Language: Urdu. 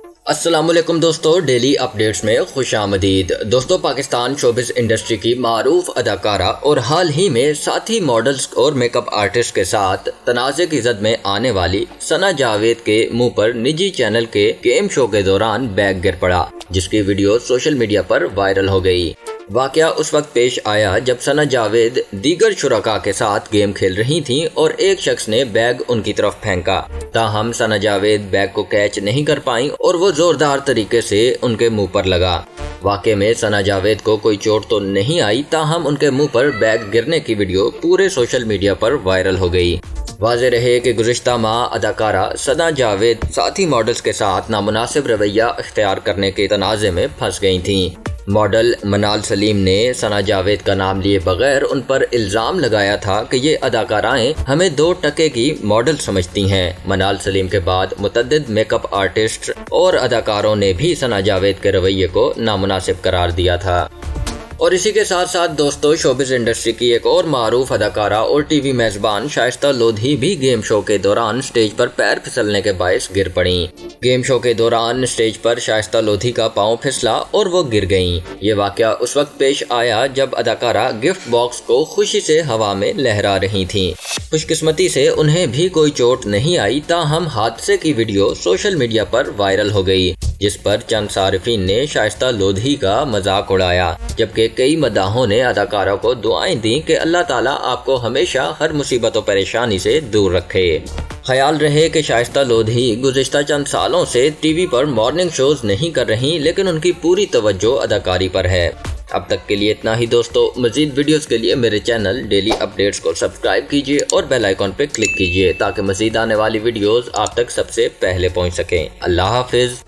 السلام علیکم دوستو، ڈیلی اپڈیٹس میں خوش آمدید۔ دوستو، پاکستان شوبز انڈسٹری کی معروف اداکارہ اور حال ہی میں ساتھی ماڈلز اور میک اپ آرٹسٹ کے ساتھ تنازع کی زد میں آنے والی ثنا جاوید کے منہ پر نجی چینل کے گیم شو کے دوران بیگ گر پڑا، جس کی ویڈیو سوشل میڈیا پر وائرل ہو گئی۔ واقعہ اس وقت پیش آیا جب ثنا جاوید دیگر شرکاء کے ساتھ گیم کھیل رہی تھیں اور ایک شخص نے بیگ ان کی طرف پھینکا، تاہم ثنا جاوید بیگ کو کیچ نہیں کر پائیں اور وہ زوردار طریقے سے ان کے منہ پر لگا۔ واقعے میں ثنا جاوید کو کوئی چوٹ تو نہیں آئی، تاہم ان کے منہ پر بیگ گرنے کی ویڈیو پورے سوشل میڈیا پر وائرل ہو گئی۔ واضح رہے کہ گزشتہ ماہ اداکارہ ثنا جاوید ساتھی ماڈلز کے ساتھ نامناسب رویہ اختیار کرنے کے تنازع میں پھنس گئی تھیں۔ ماڈل منال سلیم نے ثنا جاوید کا نام لیے بغیر ان پر الزام لگایا تھا کہ یہ اداکارائیں ہمیں 2 ٹکے کی ماڈل سمجھتی ہیں۔ منال سلیم کے بعد متعدد میک اپ آرٹسٹ اور اداکاروں نے بھی ثنا جاوید کے رویے کو نامناسب قرار دیا تھا۔ اور اسی کے ساتھ ساتھ دوستو، شوبز انڈسٹری کی ایک اور معروف اداکارہ اور ٹی وی میزبان شائستہ لودھی بھی گیم شو کے دوران سٹیج پر پیر پھسلنے کے باعث گر پڑیں۔ گیم شو کے دوران سٹیج پر شائستہ لودھی کا پاؤں پھسلا اور وہ گر گئیں۔ یہ واقعہ اس وقت پیش آیا جب اداکارہ گفٹ باکس کو خوشی سے ہوا میں لہرا رہی تھیں۔ خوش قسمتی سے انہیں بھی کوئی چوٹ نہیں آئی، تاہم حادثے کی ویڈیو سوشل میڈیا پر وائرل ہو گئی، جس پر چند صارفین نے شائستہ لودھی کا مذاق اڑایا، جبکہ کئی مداحوں نے اداکارہ کو دعائیں دیں کہ اللہ تعالیٰ آپ کو ہمیشہ ہر مصیبت و پریشانی سے دور رکھے۔ خیال رہے کہ شائستہ لودھی گزشتہ چند سالوں سے ٹی وی پر مارننگ شوز نہیں کر رہی، لیکن ان کی پوری توجہ اداکاری پر ہے۔ اب تک کے لیے اتنا ہی دوستو، مزید ویڈیوز کے لیے میرے چینل ڈیلی اپڈیٹس کو سبسکرائب کیجیے اور بیل آئیکن پہ کلک کیجیے تاکہ مزید آنے والی ویڈیوز آپ تک سب سے پہلے پہنچ سکیں۔ اللہ حافظ۔